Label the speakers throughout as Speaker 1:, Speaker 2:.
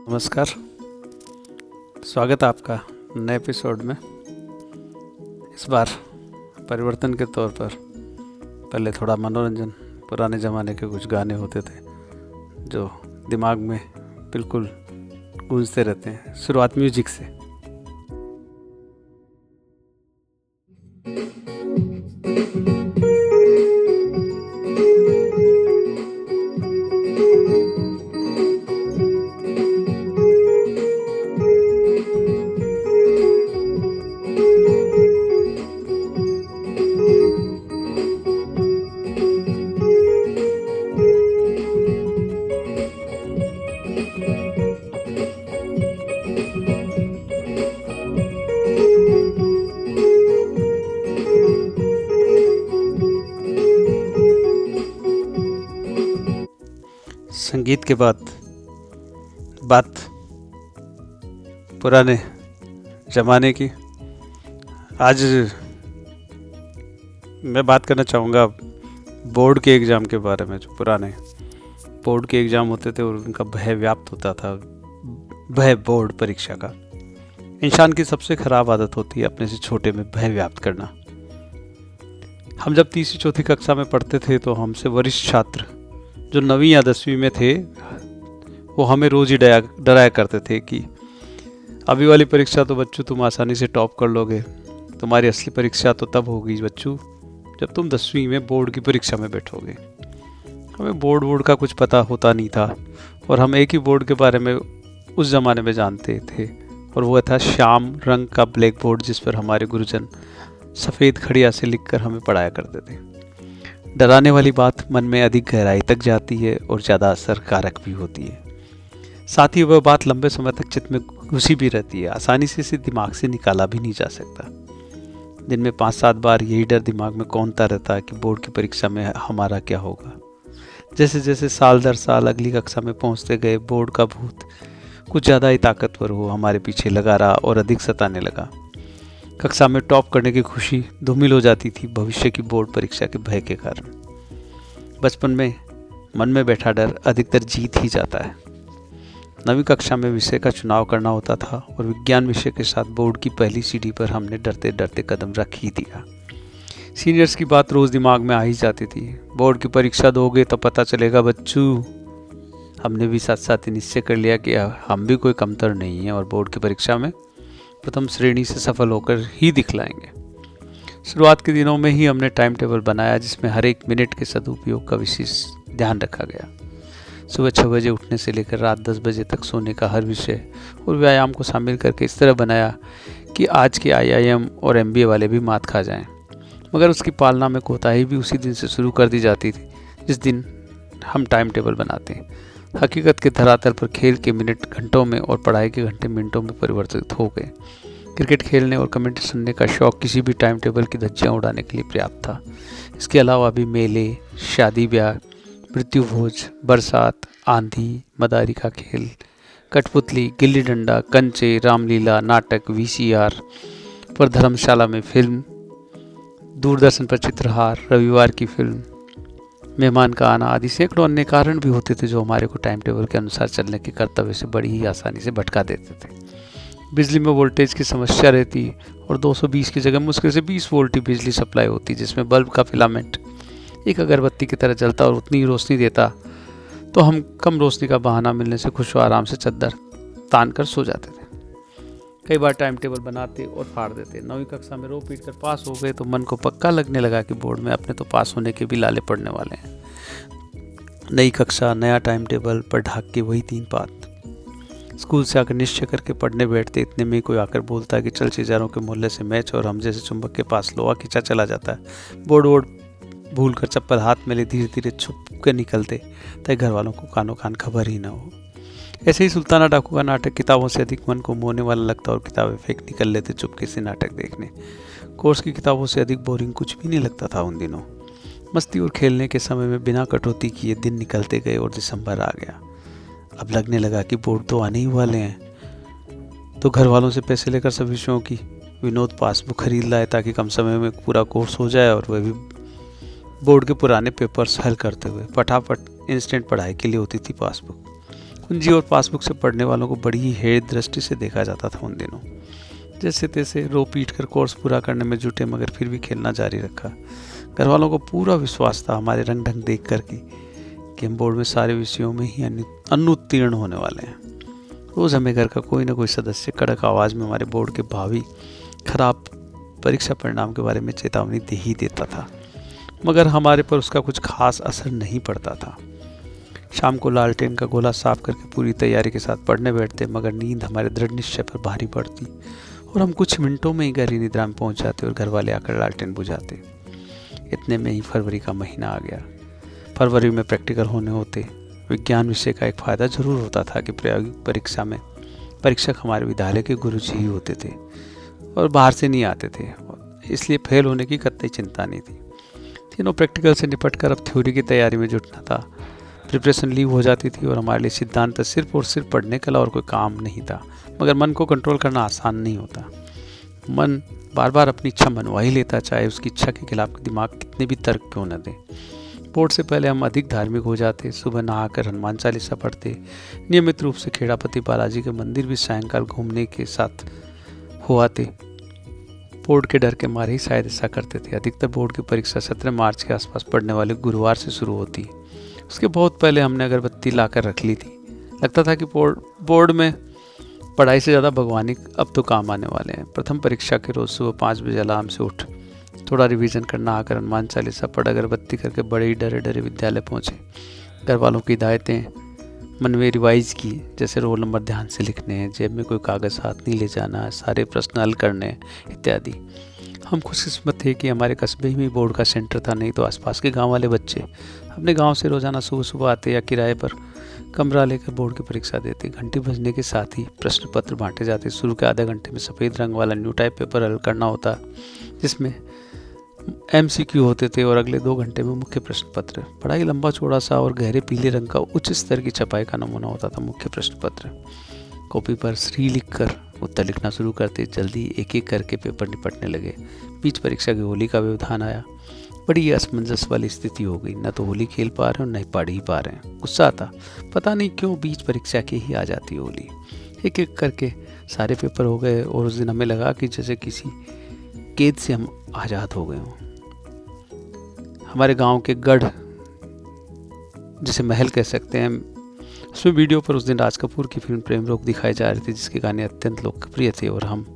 Speaker 1: नमस्कार। स्वागत है आपका नए एपिसोड में। इस बार परिवर्तन के तौर पर पहले थोड़ा मनोरंजन, पुराने ज़माने के कुछ गाने होते थे जो दिमाग में बिल्कुल गूंजते रहते हैं। शुरुआत म्यूजिक से। संगीत के बाद बात पुराने ज़माने की। आज मैं बात करना चाहूँगा बोर्ड के एग्ज़ाम के बारे में। जो पुराने बोर्ड के एग्ज़ाम होते थे और उनका भय व्याप्त होता था, भय बोर्ड परीक्षा का। इंसान की सबसे ख़राब आदत होती है अपने से छोटे में भय व्याप्त करना। हम जब तीसरी चौथी कक्षा में पढ़ते थे तो हमसे वरिष्ठ छात्र जो 9वीं या 10वीं में थे वो हमें रोज़ ही डराया करते थे कि अभी वाली परीक्षा तो बच्चों तुम आसानी से टॉप कर लोगे, तुम्हारी असली परीक्षा तो तब होगी बच्चों जब तुम 10वीं में बोर्ड की परीक्षा में बैठोगे। हमें बोर्ड का कुछ पता होता नहीं था और हम एक ही बोर्ड के बारे में उस ज़माने में जानते थे और वह था श्याम रंग का ब्लैक बोर्ड जिस पर हमारे गुरुजन सफ़ेद खड़िया से लिखकर हमें पढ़ाया करते थे। डराने वाली बात मन में अधिक गहराई तक जाती है और ज़्यादा असरकारक भी होती है। साथ ही वह बात लंबे समय तक चित्त में घुसी भी रहती है, आसानी से इसे दिमाग से निकाला भी नहीं जा सकता। दिन में 5-7 बार यही डर दिमाग में कौंधता रहता है कि बोर्ड की परीक्षा में हमारा क्या होगा। जैसे जैसे साल दर साल अगली कक्षा में पहुंचते गए, बोर्ड का भूत कुछ ज़्यादा ही ताकतवर हो हमारे पीछे लगा रहा और अधिक सताने लगा। कक्षा में टॉप करने की खुशी धूमिल हो जाती थी भविष्य की बोर्ड परीक्षा के भय के कारण। बचपन में मन में बैठा डर अधिकतर जीत ही जाता है। 9वीं कक्षा में विषय का चुनाव करना होता था और विज्ञान विषय के साथ बोर्ड की पहली सीढ़ी पर हमने डरते डरते कदम रख ही दिया। सीनियर्स की बात रोज़ दिमाग में आ ही जाती थी, बोर्ड की परीक्षा दोगे तो पता चलेगा बच्चों। हमने भी साथ साथ निश्चय कर लिया कि हम भी कोई कमतर नहीं है और बोर्ड की परीक्षा में प्रथम श्रेणी से सफल होकर ही दिखलाएंगे। शुरुआत के दिनों में ही हमने टाइम टेबल बनाया जिसमें हर एक मिनट के सदुपयोग का विशेष ध्यान रखा गया। सुबह 6 बजे उठने से लेकर रात 10 बजे तक सोने का हर विषय और व्यायाम को शामिल करके इस तरह बनाया कि आज के IIM और MBA वाले भी मात खा जाएं। मगर उसकी पालना में कोताही भी उसी दिन से शुरू कर दी जाती थी जिस दिन हम टाइम टेबल बनाते हैं। हकीकत के धरातल पर खेल के मिनट घंटों में और पढ़ाई के घंटे मिनटों में परिवर्तित हो गए। क्रिकेट खेलने और कमेंट्री सुनने का शौक किसी भी टाइम टेबल की धज्जियाँ उड़ाने के लिए पर्याप्त था। इसके अलावा भी मेले, शादी ब्याह, मृत्यु भोज, बरसात, आंधी, मदारी का खेल, कठपुतली, गिल्ली डंडा, कंचे, रामलीला, नाटक, VCR पर धर्मशाला में फिल्म, दूरदर्शन पर चित्रहार, रविवार की फिल्म, मेहमान का आना आदि सैकड़ों अन्य कारण भी होते थे जो हमारे को टाइम टेबल के अनुसार चलने के कर्तव्य से बड़ी ही आसानी से भटका देते थे। बिजली में वोल्टेज की समस्या रहती और 220 की जगह मुश्किल से 20 वोल्ट की बिजली सप्लाई होती जिसमें बल्ब का फिलामेंट एक अगरबत्ती की तरह जलता और उतनी ही रोशनी देता, तो हम कम रोशनी का बहाना मिलने से खुश आराम से चद्दर तान कर सो जाते थे। कई बार टाइम टेबल बनाते और फाड़ देते। 9वीं कक्षा में रो पीट कर पास हो गए तो मन को पक्का लगने लगा कि बोर्ड में अपने तो पास होने के भी लाले पड़ने वाले हैं। नई कक्षा, नया टाइम टेबल पर ढाक के वही 3 बात। स्कूल से आकर निश्चय करके पढ़ने बैठते, इतने में कोई आकर बोलता है कि चल चिजारों के मोहल्ले से मैच, और हम जैसे चुंबक के पास लोहा खींचा चला जाता है। बोर्ड भूल कर चप्पल हाथ में ले धीरे धीरे छुप के निकलते ताकि घर वालों को कानों कान खबर ही ना हो। ऐसे ही सुल्ताना डाकू का नाटक किताबों से अधिक मन को मोहने वाला लगता और किताबें फेंक निकल लेते चुपके से नाटक देखने। कोर्स की किताबों से अधिक बोरिंग कुछ भी नहीं लगता था उन दिनों। मस्ती और खेलने के समय में बिना कटौती किए दिन निकलते गए और दिसंबर आ गया। अब लगने लगा कि बोर्ड तो आने ही वाले हैं, तो घर वालों से पैसे लेकर सभी विषयों की विनोद पासबुक खरीद लाए ताकि कम समय में पूरा कोर्स हो जाए, और वह भी बोर्ड के पुराने पेपर्स हल करते हुए। फटाफट इंस्टेंट पढ़ाई के लिए होती थी पासबुक। कुंजी और पासबुक से पढ़ने वालों को बड़ी ही हेय दृष्टि से देखा जाता था उन दिनों। जैसे तैसे रो पीट कर कोर्स पूरा करने में जुटे, मगर फिर भी खेलना जारी रखा। घर वालों को पूरा विश्वास था हमारे रंग ढंग देख कर कि हम बोर्ड में सारे विषयों में ही अनुत्तीर्ण होने वाले हैं। रोज़ हमें घर का कोई ना कोई सदस्य कड़क आवाज़ में हमारे बोर्ड के भावी खराब परीक्षा परिणाम के बारे में चेतावनी दे ही देता था, मगर हमारे पर उसका कुछ खास असर नहीं पड़ता था। शाम को लालटेन का गोला साफ करके पूरी तैयारी के साथ पढ़ने बैठते, मगर नींद हमारे दृढ़ निश्चय पर भारी पड़ती और हम कुछ मिनटों में ही गहरी निद्रा में पहुंच जाते और घर वाले आकर लालटेन बुझाते। इतने में ही फरवरी का महीना आ गया। फरवरी में प्रैक्टिकल होने होते। विज्ञान विषय का एक फ़ायदा जरूर होता था कि प्रायोगिक परीक्षा में परीक्षक हमारे विद्यालय के गुरुजी ही होते थे और बाहर से नहीं आते थे, इसलिए फेल होने की कतई चिंता नहीं थी। तीनों प्रैक्टिकल से निपट कर अब थ्योरी की तैयारी में जुटना था। प्रिपरेशन लीव हो जाती थी और हमारे लिए सिद्धांत सिर्फ और सिर्फ पढ़ने का और कोई काम नहीं था, मगर मन को कंट्रोल करना आसान नहीं होता। मन बार बार अपनी इच्छा मनवा ही लेता, चाहे उसकी इच्छा के खिलाफ दिमाग कितने भी तर्क क्यों न दे। बोर्ड से पहले हम अधिक धार्मिक हो जाते। सुबह नहाकर हनुमान चालीसा पढ़ते। नियमित रूप से खेड़ापति बालाजी के मंदिर भी सायंकाल घूमने के साथ हो आते। बोर्ड के डर के मारे ही शायद ऐसा करते थे। अधिकतर बोर्ड की परीक्षा 17 मार्च के आसपास पड़ने वाले गुरुवार से शुरू होती। उसके बहुत पहले हमने अगरबत्ती लाकर रख ली थी। लगता था कि बोर्ड में पढ़ाई से ज़्यादा भगवानी अब तो काम आने वाले हैं। प्रथम परीक्षा के रोज़ सुबह 5 बजे अलार्म से उठ थोड़ा रिवीजन करना, आकर हनुमान चालीसा पढ़ अगरबत्ती करके बड़े ही डरे डरे विद्यालय पहुँचे। घर वालों की हिदायतें मन में रिवाइज की, जैसे रोल नंबर ध्यान से लिखने हैं, जेब में कोई कागज़ हाथ नहीं ले जाना, सारे प्रश्न हल करने इत्यादि। हम खुशकिस्मत थे कि हमारे कस्बे में बोर्ड का सेंटर था, नहीं तो आसपास के गांव वाले बच्चे अपने गांव से रोज़ाना सुबह सुबह आते या किराए पर कमरा लेकर बोर्ड की परीक्षा देते। घंटी बजने के साथ ही प्रश्न पत्र बांटे जाते। शुरू के आधे घंटे में सफ़ेद रंग वाला न्यू टाइप पेपर हल करना होता, जिसमें MCQ होते थे, और अगले 2 घंटे में मुख्य प्रश्न पत्र। पढ़ाई लंबा चौड़ा सा और गहरे पीले रंग का उच्च स्तर की छपाई का नमूना होता था मुख्य प्रश्न पत्र। कॉपी पर श्री लिखकर उत्तर लिखना शुरू करते। जल्दी एक एक करके पेपर निपटने लगे। बीच परीक्षा की होली का व्यवधान आया। बड़ी असमंजस वाली स्थिति हो गई। न तो होली खेल पा रहे हैं और न ही पढ़ ही पा रहे हैं। गुस्सा आता, पता नहीं क्यों बीच परीक्षा की ही आ जाती होली। एक एक करके सारे पेपर हो गए और उस दिन हमें लगा कि जैसे किसी कैद से हम आज़ाद हो गए हों। हमारे गांव के गढ़, जिसे महल कह सकते हैं, उसमें वीडियो पर उस दिन राज कपूर की फिल्म प्रेम रोग दिखाई जा रही थी, जिसके गाने अत्यंत लोकप्रिय थे और हम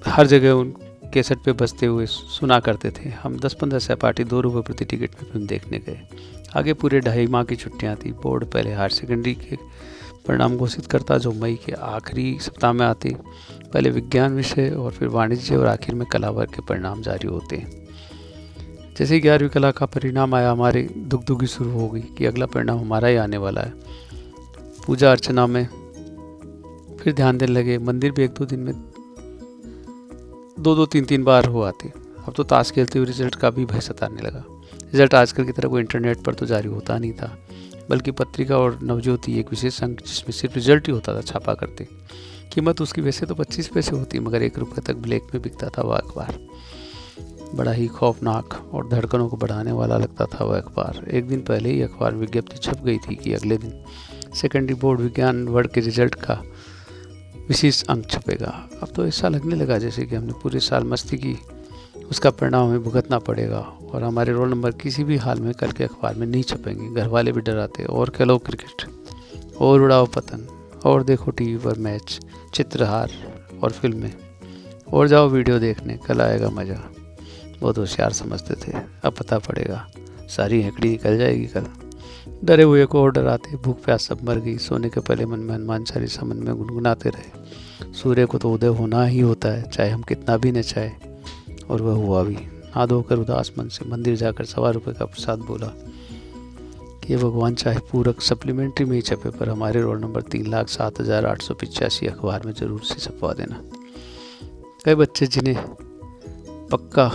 Speaker 1: हर जगह उन कैसेट पे बजते हुए सुना करते थे। हम 10-15 सहपाठी 2 रुपये प्रति टिकट में फिल्म देखने गए। आगे पूरे 2.5 माह की छुट्टियां थी। बोर्ड पहले हायर सेकेंडरी के परिणाम घोषित करता, जो मई के आखिरी सप्ताह में आते। पहले विज्ञान विषय और फिर वाणिज्य और आखिर में कला वर्ग के परिणाम जारी होते। जैसे 11वीं कला का परिणाम आया, हमारी दुगदुगी शुरू हो गई कि अगला परिणाम हमारा ही आने वाला है। पूजा अर्चना में फिर ध्यान देने लगे। मंदिर भी 1-2 दिन में 2-2, 3-3 बार हो आते। अब तो ताश खेलते हुए रिजल्ट का भी भय सताने लगा। रिजल्ट आजकल की तरह कोई इंटरनेट पर तो जारी होता नहीं था, बल्कि पत्रिका और नवज्योति एक विशेष अंक जिसमें सिर्फ रिजल्ट ही होता था छापा करते। कीमत उसकी वैसे तो 25 पैसे होती, मगर 1 रुपये तक ब्लैक में बिकता था वह अखबार। बड़ा ही खौफनाक और धड़कनों को बढ़ाने वाला लगता था वह अखबार। एक दिन पहले ही अखबार विज्ञप्ति छप गई थी कि अगले दिन सेकेंडरी बोर्ड विज्ञान वर्ग के रिजल्ट का विशेष अंक छपेगा। अब तो ऐसा लगने लगा जैसे कि हमने पूरे साल मस्ती की, उसका परिणाम हमें भुगतना पड़ेगा और हमारे रोल नंबर किसी भी हाल में कल के अखबार में नहीं छपेंगे। घर वाले भी डराते, और खेलो क्रिकेट, और उड़ाओ पतंग, और देखो टीवी पर मैच, चित्रहार और फिल्में, और जाओ वीडियो देखने, कल आएगा मज़ा। बहुत होशियार समझते थे। अब पता पड़ेगा, सारी हेकड़ी निकल जाएगी कल। डरे हुए को और डराते। भूख प्यास सब मर गई। सोने के पहले मन में हनुमान चालीसा मन में गुनगुनाते रहे। सूर्य को तो उदय होना ही होता है, चाहे हम कितना भी न चाहे, और वह हुआ भी। हाथ धोकर उदास मन से मंदिर जाकर 1.25 रुपये का प्रसाद बोला कि भगवान चाहे पूरक सप्लीमेंट्री में ही छपे, पर हमारे रोल नंबर 3,07,885 अखबार में जरूर से छपवा देना। कई बच्चे जिन्हें पक्का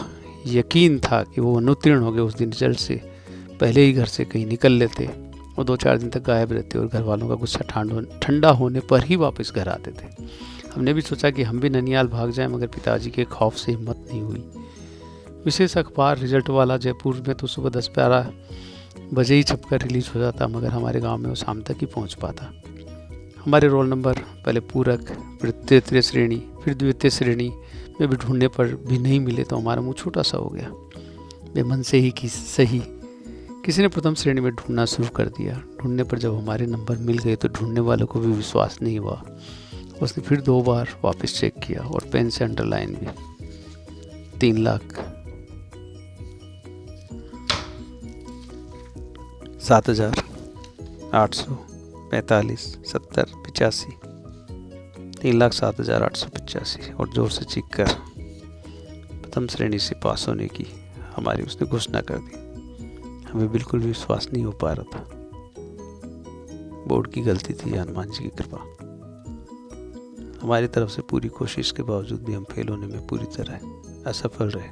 Speaker 1: यकीन था कि वो अनुत्तीर्ण हो गए, उस दिन रिजल्ट से पहले ही घर से कहीं निकल लेते और 2-4 दिन तक गायब रहते और घर वालों का गुस्सा ठंडा होने पर ही वापस घर आते थे। हमने भी सोचा कि हम भी ननियाल भाग जाएं, मगर पिताजी के खौफ से हिम्मत नहीं हुई। विशेष अखबार रिजल्ट वाला जयपुर में तो सुबह 10-12 बजे ही छपकर रिलीज हो जाता, मगर हमारे गांव में वो शाम तक ही पहुंच पाता। हमारे रोल नंबर पहले पूरक, फिर तृतीय श्रेणी, फिर द्वितीय श्रेणी में भी ढूंढने पर भी नहीं मिले तो हमारा मुंह छोटा सा हो गया। बेमन से ही सही किसी ने प्रथम श्रेणी में ढूंढना शुरू कर दिया। ढूंढने पर जब हमारे नंबर मिल गए तो ढूंढने वालों को भी विश्वास नहीं हुआ। उसने फिर 2 बार वापस चेक किया और पेन से अंडरलाइन भी। 3,07,845 3,07,885 और जोर से चीख कर प्रथम श्रेणी से पास होने की हमारी उसने घोषणा कर दी। हमें बिल्कुल विश्वास नहीं हो पा रहा था। बोर्ड की गलती थी या हनुमान जी की कृपा। हमारी तरफ से पूरी कोशिश के बावजूद भी हम फेल होने में पूरी तरह असफल रहे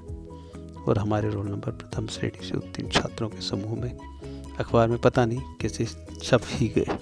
Speaker 1: और हमारे रोल नंबर प्रथम श्रेणी से उत्तीर्ण छात्रों के समूह में अखबार में पता नहीं कैसे छप ही गए।